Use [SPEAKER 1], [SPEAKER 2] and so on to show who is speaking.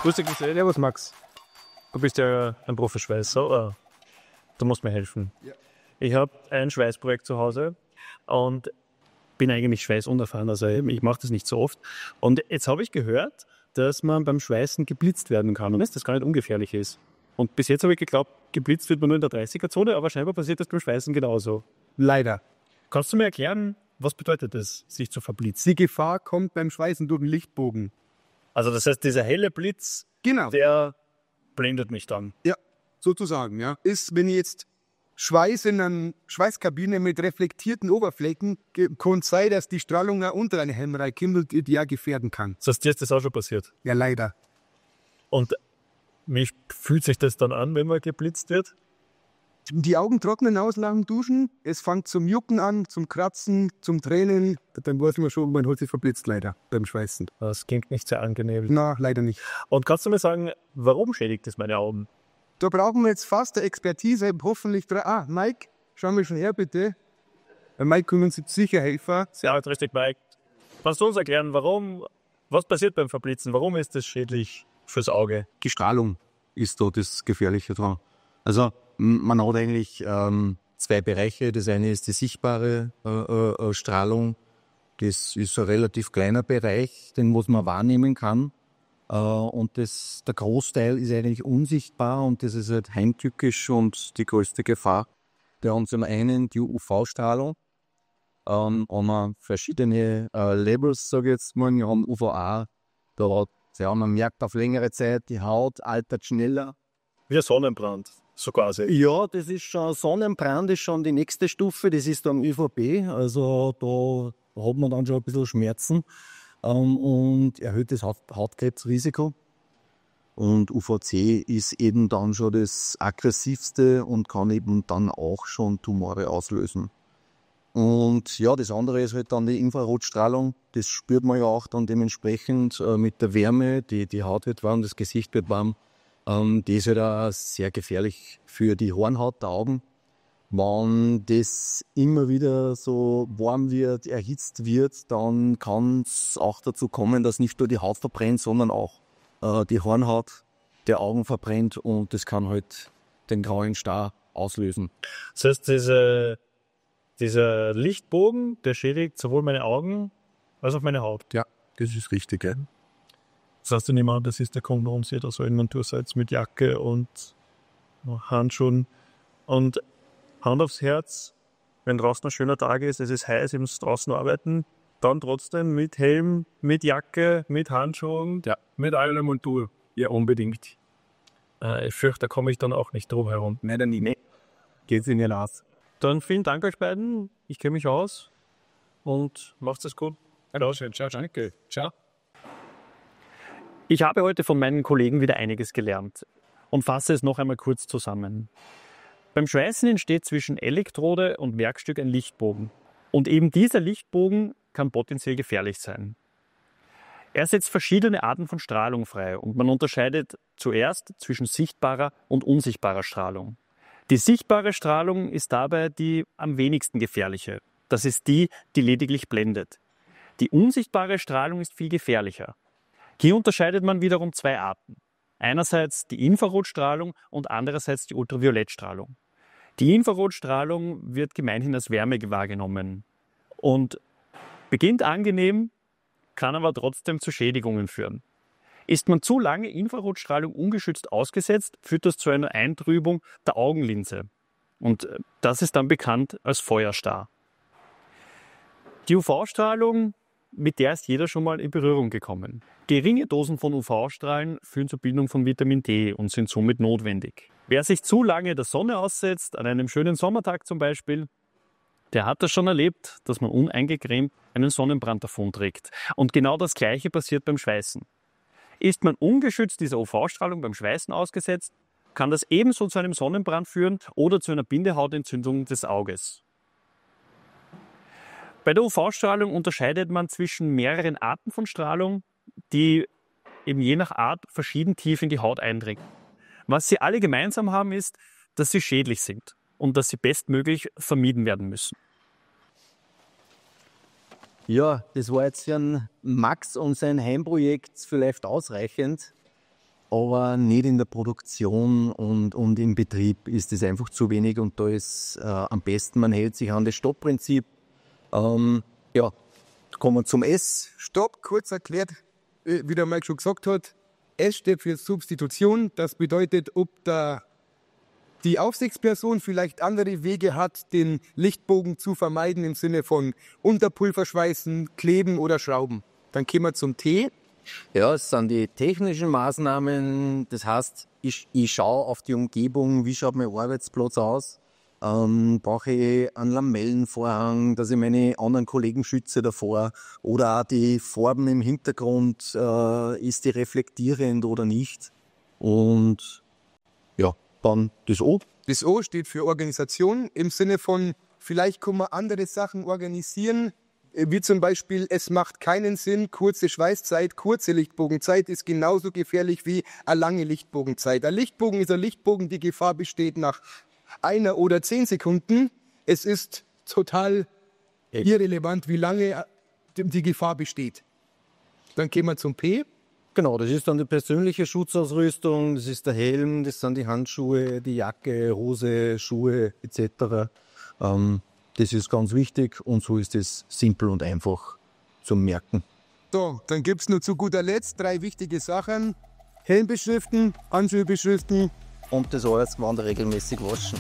[SPEAKER 1] Grüß dich, servus Max. Du bist ja ein Profi-Schweißer, oder? Du musst mir helfen.
[SPEAKER 2] Ja.
[SPEAKER 1] Ich habe ein Schweißprojekt zu Hause und bin eigentlich schweißunerfahren, also ich mache das nicht so oft. Und jetzt habe ich gehört, dass man beim Schweißen geblitzt werden kann und dass das gar nicht ungefährlich ist. Und bis jetzt habe ich geglaubt, geblitzt wird man nur in der 30er-Zone, aber scheinbar passiert das beim Schweißen genauso.
[SPEAKER 2] Leider.
[SPEAKER 1] Kannst du mir erklären, was bedeutet das, sich zu verblitzen?
[SPEAKER 2] Die Gefahr kommt beim Schweißen durch den Lichtbogen.
[SPEAKER 1] Also das heißt, dieser helle Blitz,
[SPEAKER 2] Genau.
[SPEAKER 1] der blendet mich dann.
[SPEAKER 2] Ja, sozusagen, ja. Ist, wenn ich jetzt Schweiß in einer Schweißkabine mit reflektierten Oberflächen, kann es sein, dass die Strahlung auch unter eine Helmreihe kommt und die auch gefährden kann.
[SPEAKER 1] Das heißt, dir ist das auch schon passiert.
[SPEAKER 2] Ja, leider.
[SPEAKER 1] Und wie fühlt sich das dann an, wenn man geblitzt wird?
[SPEAKER 2] Die Augen trocknen aus nach dem Duschen, es fängt zum Jucken an, zum Kratzen, zum Tränen. Dann weiß man schon, man hat sich verblitzt, leider, beim Schweißen.
[SPEAKER 1] Das klingt nicht sehr angenehm.
[SPEAKER 2] Na, leider nicht.
[SPEAKER 1] Und kannst du mir sagen, warum schädigt das meine Augen?
[SPEAKER 2] Da brauchen wir jetzt fast eine Expertise, hoffentlich. Mike, schau mal schon her, bitte. Mike kann uns jetzt sicher helfen.
[SPEAKER 1] Sehr richtig, Mike. Kannst du uns erklären, was passiert beim Verblitzen? Warum ist das schädlich fürs Auge?
[SPEAKER 3] Die Strahlung ist da das Gefährliche dran. Also man hat eigentlich zwei Bereiche. Das eine ist die sichtbare Strahlung. Das ist ein relativ kleiner Bereich, den was man wahrnehmen kann. Und der Großteil ist eigentlich unsichtbar und das ist halt heimtückisch und die größte Gefahr. Da haben zum einen die UV-Strahlung. Haben wir verschiedene Labels, sage ich jetzt mal. Wir haben UVA, man merkt auf längere Zeit, die Haut altert schneller.
[SPEAKER 1] Wie ein Sonnenbrand, so quasi.
[SPEAKER 3] Ja, das ist schon Sonnenbrand, ist schon die nächste Stufe, das ist dann ÜVB, also da hat man dann schon ein bisschen Schmerzen und erhöhtes Hautkrebsrisiko. Und UVC ist eben dann schon das aggressivste und kann eben dann auch schon Tumore auslösen. Und ja, das andere ist halt dann die Infrarotstrahlung. Das spürt man ja auch dann dementsprechend mit der Wärme. Die Haut wird warm, das Gesicht wird warm. Die ist halt auch sehr gefährlich für die Hornhaut der Augen. Wenn das immer wieder so warm wird, erhitzt wird, dann kann es auch dazu kommen, dass nicht nur die Haut verbrennt, sondern auch die Hornhaut der Augen verbrennt und das kann halt den grauen Star auslösen.
[SPEAKER 1] Das heißt, dieser Lichtbogen, der schädigt sowohl meine Augen als auch meine Haut.
[SPEAKER 2] Ja, das ist richtig, ja.
[SPEAKER 1] Das heißt, ich nehme an, das ist der Grund, warum ihr da so in Natur seid mit Jacke und Handschuhen. Und Hand aufs Herz, wenn draußen ein schöner Tag ist, es ist heiß, ihr müsst draußen arbeiten, dann trotzdem mit Helm, mit Jacke, mit Handschuhen.
[SPEAKER 2] Ja, mit aller Montur. Ja, unbedingt.
[SPEAKER 1] Ich fürchte, da komme ich dann auch nicht drum herum.
[SPEAKER 2] Leider nicht. Nee. Geht's in ihr aus.
[SPEAKER 1] Dann vielen Dank euch beiden. Ich kenne mich aus und macht's es gut.
[SPEAKER 2] Hallo, schön. Ciao, danke. Ciao.
[SPEAKER 1] Ich habe heute von meinen Kollegen wieder einiges gelernt und fasse es noch einmal kurz zusammen. Beim Schweißen entsteht zwischen Elektrode und Werkstück ein Lichtbogen. Und eben dieser Lichtbogen kann potenziell gefährlich sein. Er setzt verschiedene Arten von Strahlung frei und man unterscheidet zuerst zwischen sichtbarer und unsichtbarer Strahlung. Die sichtbare Strahlung ist dabei die am wenigsten gefährliche. Das ist die, die lediglich blendet. Die unsichtbare Strahlung ist viel gefährlicher. Hier unterscheidet man wiederum zwei Arten. Einerseits die Infrarotstrahlung und andererseits die Ultraviolettstrahlung. Die Infrarotstrahlung wird gemeinhin als Wärme wahrgenommen und beginnt angenehm, kann aber trotzdem zu Schädigungen führen. Ist man zu lange Infrarotstrahlung ungeschützt ausgesetzt, führt das zu einer Eintrübung der Augenlinse. Und das ist dann bekannt als Feuerstar. Die UV-Strahlung, mit der ist jeder schon mal in Berührung gekommen. Geringe Dosen von UV-Strahlen führen zur Bildung von Vitamin D und sind somit notwendig. Wer sich zu lange der Sonne aussetzt, an einem schönen Sommertag zum Beispiel, der hat das schon erlebt, dass man uneingecremt einen Sonnenbrand davonträgt. Und genau das Gleiche passiert beim Schweißen. Ist man ungeschützt dieser UV-Strahlung beim Schweißen ausgesetzt, kann das ebenso zu einem Sonnenbrand führen oder zu einer Bindehautentzündung des Auges. Bei der UV-Strahlung unterscheidet man zwischen mehreren Arten von Strahlung, die eben je nach Art verschieden tief in die Haut eindringen. Was sie alle gemeinsam haben, ist, dass sie schädlich sind und dass sie bestmöglich vermieden werden müssen.
[SPEAKER 3] Ja, das war jetzt für einen Max und sein Heimprojekt vielleicht ausreichend. aber nicht in der Produktion und im Betrieb ist es einfach zu wenig und da ist am besten, man hält sich an das Stoppprinzip. Kommen wir zum S.
[SPEAKER 2] Stopp, kurz erklärt, wie der Mike schon gesagt hat. S steht für Substitution. Das bedeutet, ob die Aufsichtsperson vielleicht andere Wege hat, den Lichtbogen zu vermeiden im Sinne von Unterpulverschweißen, Kleben oder Schrauben. Dann kommen wir zum T.
[SPEAKER 3] Ja, es sind die technischen Maßnahmen. Das heißt, ich schaue auf die Umgebung, wie schaut mein Arbeitsplatz aus. Brauche ich einen Lamellenvorhang, dass ich meine anderen Kollegen schütze davor. Oder auch die Farben im Hintergrund, ist die reflektierend oder nicht. Und ja, dann das O.
[SPEAKER 2] Das O steht für Organisation im Sinne von, vielleicht kann man andere Sachen organisieren, wie zum Beispiel, es macht keinen Sinn, kurze Schweißzeit, kurze Lichtbogenzeit ist genauso gefährlich wie eine lange Lichtbogenzeit. Ein Lichtbogen ist ein Lichtbogen, die Gefahr besteht nach 1 oder 10 Sekunden. Es ist total irrelevant, wie lange die Gefahr besteht. Dann gehen wir zum P.
[SPEAKER 3] Genau, das ist dann die persönliche Schutzausrüstung, das ist der Helm, das sind die Handschuhe, die Jacke, Hose, Schuhe etc. Das ist ganz wichtig und so ist es simpel und einfach zum Merken.
[SPEAKER 2] So, dann gibt es nur zu guter Letzt 3 wichtige Sachen. Helm beschriften, Handschuhe beschriften.
[SPEAKER 3] Und das Arbeitsgewand regelmäßig waschen.